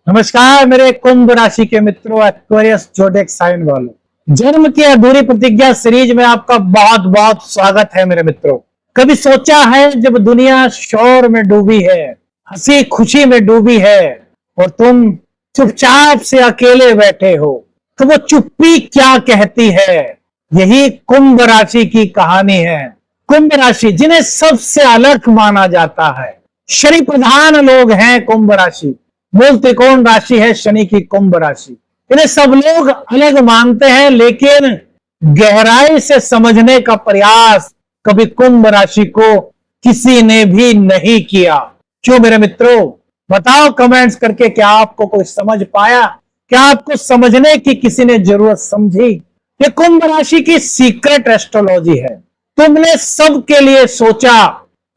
नमस्कार मेरे कुंभ राशि के मित्रों, एक्वेरियस जोडेक साइन वालों। जन्म की अधूरी प्रतिज्ञा सीरीज में आपका बहुत बहुत स्वागत है मेरे मित्रों। कभी सोचा है जब दुनिया शोर में डूबी है, हंसी खुशी में डूबी है और तुम चुपचाप से अकेले बैठे हो, तो वो चुप्पी क्या कहती है? यही कुंभ राशि की कहानी है। कुंभ राशि जिन्हें सबसे अलग माना जाता है, शनि प्रधान लोग हैं कुंभ राशि। मूल त्रिकोण राशि है शनि की कुंभ राशि। इन्हें सब लोग अलग मानते हैं, लेकिन गहराई से समझने का प्रयास कभी कुंभ राशि को किसी ने भी नहीं किया। क्यों मेरे मित्रों? बताओ कमेंट्स करके, क्या आपको कोई समझ पाया? क्या आपको समझने की किसी ने जरूरत समझी? ये कुंभ राशि की सीक्रेट एस्ट्रोलॉजी है। तुमने सबके लिए सोचा,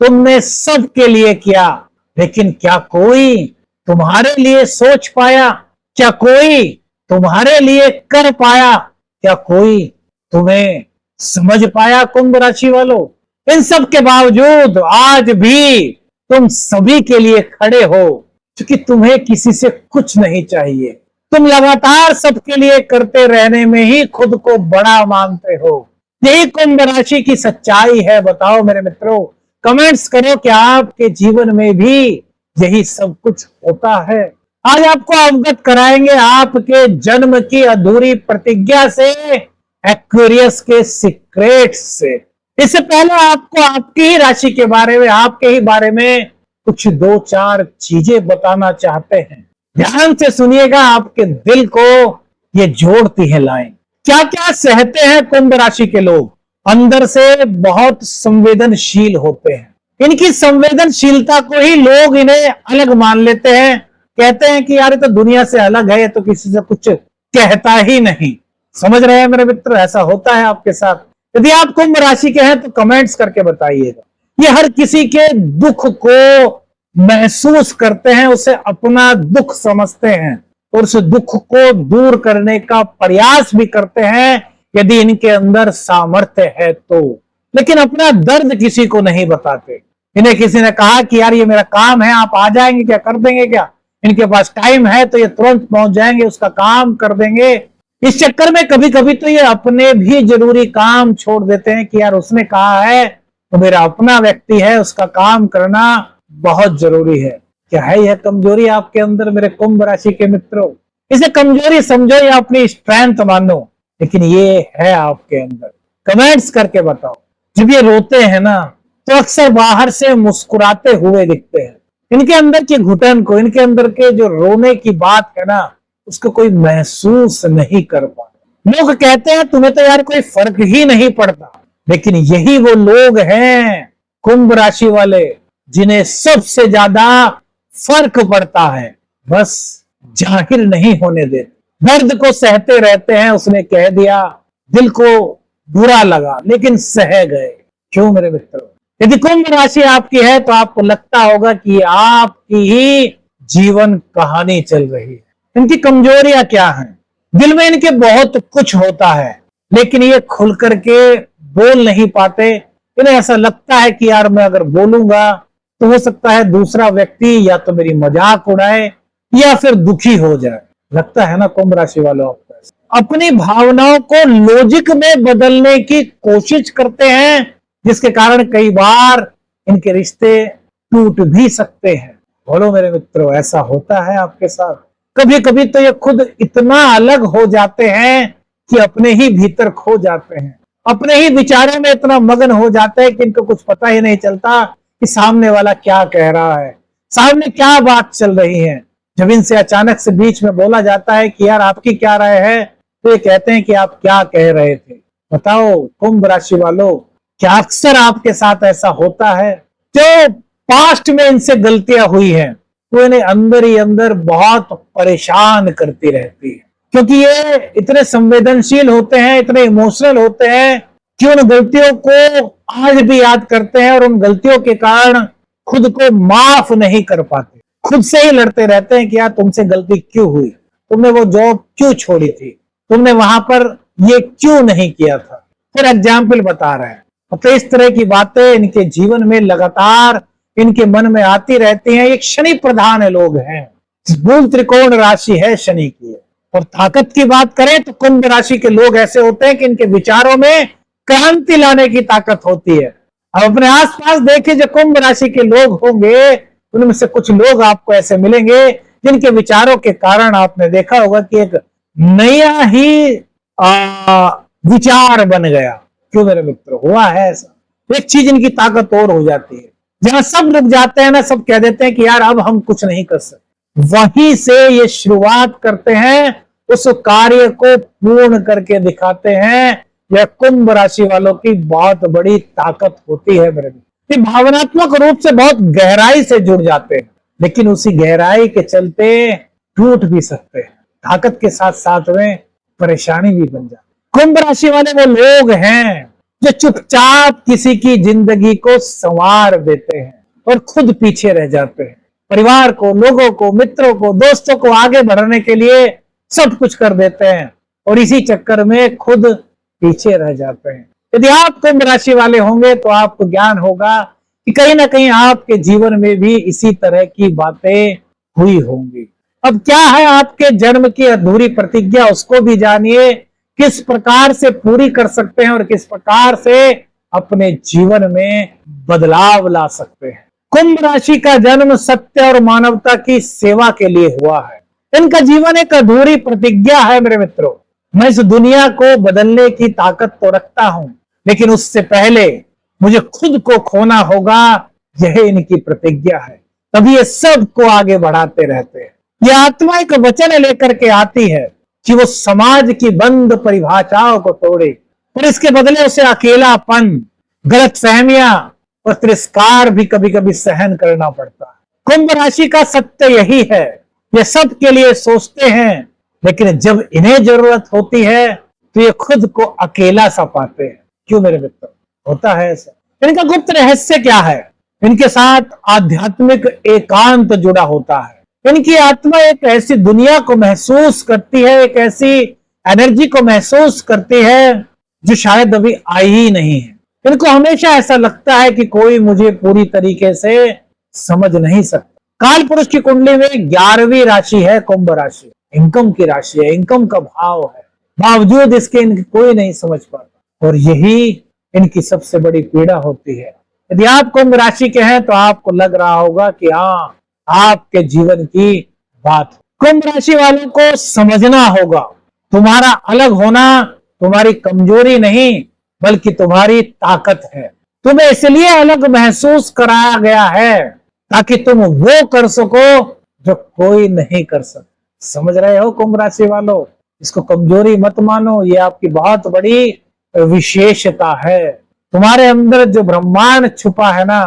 तुमने सबके लिए किया, लेकिन क्या कोई तुम्हारे लिए सोच पाया? क्या कोई तुम्हारे लिए कर पाया? क्या कोई तुम्हें समझ पाया? कुंभ राशि वालों, इन सब के बावजूद आज भी तुम सभी के लिए खड़े हो, क्योंकि तुम्हें किसी से कुछ नहीं चाहिए। तुम लगातार सबके लिए करते रहने में ही खुद को बड़ा मानते हो। यही कुंभ राशि की सच्चाई है। बताओ मेरे मित्रों, कमेंट्स करो, क्या आपके जीवन में भी यही सब कुछ होता है? आज आपको अवगत कराएंगे आपके जन्म की अधूरी प्रतिज्ञा से, एक्वेरियस के सीक्रेट से। इससे पहले आपको आपकी ही राशि के बारे में, आपके ही बारे में कुछ दो चार चीजें बताना चाहते हैं। ध्यान से सुनिएगा, आपके दिल को ये जोड़ती है लाइन। क्या क्या सहते हैं कुंभ राशि के लोग? अंदर से बहुत संवेदनशील होते हैं। इनकी संवेदनशीलता को ही लोग इन्हें अलग मान लेते हैं। कहते हैं कि यार ये तो दुनिया से अलग है, ये तो किसी से कुछ कहता ही नहीं। समझ रहे हैं मेरे मित्र? ऐसा होता है आपके साथ? यदि आप कुंभ राशि के हैं तो कमेंट्स करके बताइएगा। ये हर किसी के दुख को महसूस करते हैं, उसे अपना दुख समझते हैं और उस दुख को दूर करने का प्रयास भी करते हैं, यदि इनके अंदर सामर्थ्य है तो। लेकिन अपना दर्द किसी को नहीं बताते। इन्हें किसी ने कहा कि यार ये मेरा काम है, आप आ जाएंगे क्या, कर देंगे क्या? इनके पास टाइम है तो ये तुरंत पहुंच जाएंगे, उसका काम कर देंगे। इस चक्कर में कभी कभी तो ये अपने भी जरूरी काम छोड़ देते हैं कि यार उसने कहा है तो मेरा अपना व्यक्ति है, उसका काम करना बहुत जरूरी है। क्या है यह कमजोरी आपके अंदर मेरे कुंभ राशि के मित्रों? इसे कमजोरी समझो या अपनी स्ट्रेंथ मानो, लेकिन ये है आपके अंदर। कमेंट्स करके बताओ। जब ये रोते हैं ना, तो अक्सर बाहर से मुस्कुराते हुए दिखते हैं। इनके अंदर की घुटन को, इनके अंदर के जो रोने की बात है ना, उसको कोई महसूस नहीं कर पाता। लोग कहते हैं तुम्हें तो यार कोई फर्क ही नहीं पड़ता, लेकिन यही वो लोग हैं कुंभ राशि वाले जिन्हें सबसे ज्यादा फर्क पड़ता है, बस जाहिर नहीं होने देते। दर्द को सहते रहते हैं। उसने कह दिया, दिल को बुरा लगा, लेकिन सह गए। क्यों मेरे मित्रों? यदि कुंभ राशि आपकी है तो आपको लगता होगा कि आपकी ही जीवन कहानी चल रही है। इनकी कमजोरियां क्या हैं? दिल में इनके बहुत कुछ होता है, लेकिन ये खुल करके बोल नहीं पाते। इन्हें ऐसा लगता है कि यार मैं अगर बोलूंगा तो हो सकता है दूसरा व्यक्ति या तो मेरी मजाक उड़ाए या फिर दुखी हो जाए। लगता है ना कुंभ राशि वालों? अपनी भावनाओं को लॉजिक में बदलने की कोशिश करते हैं, जिसके कारण कई बार इनके रिश्ते टूट भी सकते हैं। बोलो मेरे मित्रों, ऐसा होता है आपके साथ? कभी कभी तो ये खुद इतना अलग हो जाते हैं कि अपने ही भीतर खो जाते हैं, अपने ही विचारों में इतना मगन हो जाते हैं कि इनको कुछ पता ही नहीं चलता कि सामने वाला क्या कह रहा है, सामने क्या बात चल रही है। जब इनसे अचानक से बीच में बोला जाता है कि यार आपकी क्या राय है, तो ये कहते हैं कि आप क्या कह रहे थे। बताओ कुंभ राशि वालों, क्या अक्सर आपके साथ ऐसा होता है? जो पास्ट में इनसे गलतियां हुई हैं, वो इन्हें अंदर ही अंदर बहुत परेशान करती रहती है, क्योंकि ये इतने संवेदनशील होते हैं, इतने इमोशनल होते हैं कि उन गलतियों को आज भी याद करते हैं और उन गलतियों के कारण खुद को माफ नहीं कर पाते। खुद से ही लड़ते रहते हैं कि यार तुमसे गलती क्यों हुई, तुमने वो जॉब क्यों छोड़ी थी, तुमने वहां पर ये क्यों नहीं किया था। फिर एग्जाम्पल बता रहे हैं। तो इस तरह की बातें इनके जीवन में लगातार इनके मन में आती रहती हैं। एक शनि प्रधान लोग हैं, मूल त्रिकोण राशि है शनि की। और ताकत की बात करें तो कुंभ राशि के लोग ऐसे होते हैं कि इनके विचारों में क्रांति लाने की ताकत होती है। अब अपने आसपास देखें, जो कुंभ राशि के लोग होंगे उनमें से कुछ लोग आपको ऐसे मिलेंगे जिनके विचारों के कारण आपने देखा होगा कि एक नया ही विचार बन गया। क्यों मेरे मित्र, हुआ है ऐसा। एक चीज इनकी ताकत और हो जाती है, जहां सब लोग जाते हैं ना, सब कह देते हैं कि यार अब हम कुछ नहीं कर सकते, वहीं से ये शुरुआत करते हैं, उस कार्य को पूर्ण करके दिखाते हैं। यह कुंभ राशि वालों की बहुत बड़ी ताकत होती है मेरे मित्र। ये भावनात्मक रूप से बहुत गहराई से जुड़ जाते हैं, लेकिन उसी गहराई के चलते टूट भी सकते हैं। ताकत के साथ साथ में परेशानी भी बन जाती है। कुंभ राशि वाले वो लोग हैं जो चुपचाप किसी की जिंदगी को संवार देते हैं और खुद पीछे रह जाते हैं। परिवार को, लोगों को, मित्रों को, दोस्तों को आगे बढ़ने के लिए सब कुछ कर देते हैं और इसी चक्कर में खुद पीछे रह जाते हैं। यदि आप कुंभ राशि वाले होंगे तो आपको ज्ञान होगा कि कहीं ना कहीं आपके जीवन में भी इसी तरह की बातें हुई होंगी। अब क्या है आपके जन्म की अधूरी प्रतिज्ञा, उसको भी जानिए, किस प्रकार से पूरी कर सकते हैं और किस प्रकार से अपने जीवन में बदलाव ला सकते हैं। कुंभ राशि का जन्म सत्य और मानवता की सेवा के लिए हुआ है। इनका जीवन एक अधूरी प्रतिज्ञा है मेरे मित्रों। मैं इस दुनिया को बदलने की ताकत तो रखता हूं, लेकिन उससे पहले मुझे खुद को खोना होगा, यह इनकी प्रतिज्ञा है। तभी ये सबको आगे बढ़ाते रहते हैं। यह आत्मा एक वचन लेकर के आती है कि वो समाज की बंद परिभाषाओं को तोड़े, और इसके बदले उसे अकेलापन, गलतफहमियां और तिरस्कार भी कभी कभी सहन करना पड़ता है। कुंभ राशि का सत्य यही है, ये सब के लिए सोचते हैं, लेकिन जब इन्हें जरूरत होती है तो ये खुद को अकेला सा पाते हैं। क्यों मेरे मित्र, होता है ऐसा। इनका गुप्त रहस्य क्या है? इनके साथ आध्यात्मिक एकांत जुड़ा होता है। इनकी आत्मा एक ऐसी दुनिया को महसूस करती है, एक ऐसी एनर्जी को महसूस करती है जो शायद अभी आई ही नहीं है। इनको हमेशा ऐसा लगता है कि कोई मुझे पूरी तरीके से समझ नहीं सकता। काल पुरुष की कुंडली में 11वीं राशि है कुंभ राशि, इनकम की राशि है, इनकम का भाव है, बावजूद इसके इनकी कोई नहीं समझ पाता, और यही इनकी सबसे बड़ी पीड़ा होती है। यदि आप कुंभ राशि के हैं तो आपको लग रहा होगा कि हाँ, आपके जीवन की बात। कुंभ राशि वालों को समझना होगा, तुम्हारा अलग होना तुम्हारी कमजोरी नहीं बल्कि तुम्हारी ताकत है। तुम्हें इसलिए अलग महसूस कराया गया है ताकि तुम वो कर सको जो कोई नहीं कर सकता। समझ रहे हो कुंभ राशि वालों? इसको कमजोरी मत मानो, ये आपकी बहुत बड़ी विशेषता है। तुम्हारे अंदर जो ब्रह्मांड छुपा है ना,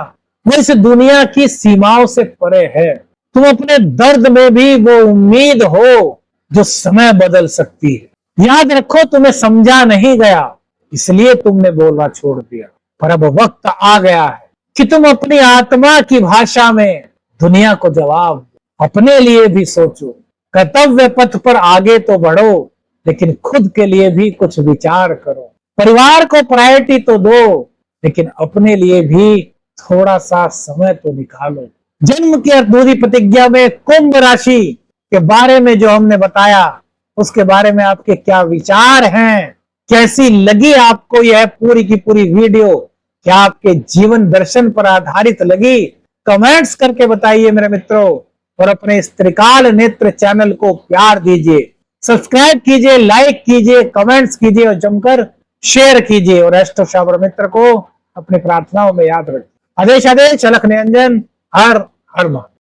वो इस दुनिया की सीमाओं से परे है। तुम अपने दर्द में भी वो उम्मीद हो जो समय बदल सकती है। याद रखो, तुम्हें समझा नहीं गया इसलिए तुमने बोलना छोड़ दिया, पर अब वक्त आ गया है कि तुम अपनी आत्मा की भाषा में दुनिया को जवाब दो। अपने लिए भी सोचो, कर्तव्य पथ पर आगे तो बढ़ो, लेकिन खुद के लिए भी कुछ विचार करो। परिवार को प्रायोरिटी तो दो, लेकिन अपने लिए भी थोड़ा सा समय तो निकालो। जन्म की अधूरी प्रतिज्ञा में कुंभ राशि के बारे में जो हमने बताया, उसके बारे में आपके क्या विचार हैं? कैसी लगी आपको यह पूरी की पूरी वीडियो? क्या आपके जीवन दर्शन पर आधारित लगी? कमेंट्स करके बताइए मेरे मित्रों, और अपने इस त्रिकाल नेत्र चैनल को प्यार दीजिए, सब्सक्राइब कीजिए, लाइक कीजिए, कमेंट्स कीजिए और जमकर शेयर कीजिए, और एस्ट्रो शाबर मित्र को अपनी प्रार्थनाओं में याद रखिए। आदेश आदेश, अलख निरंजन, हर हर महादेव।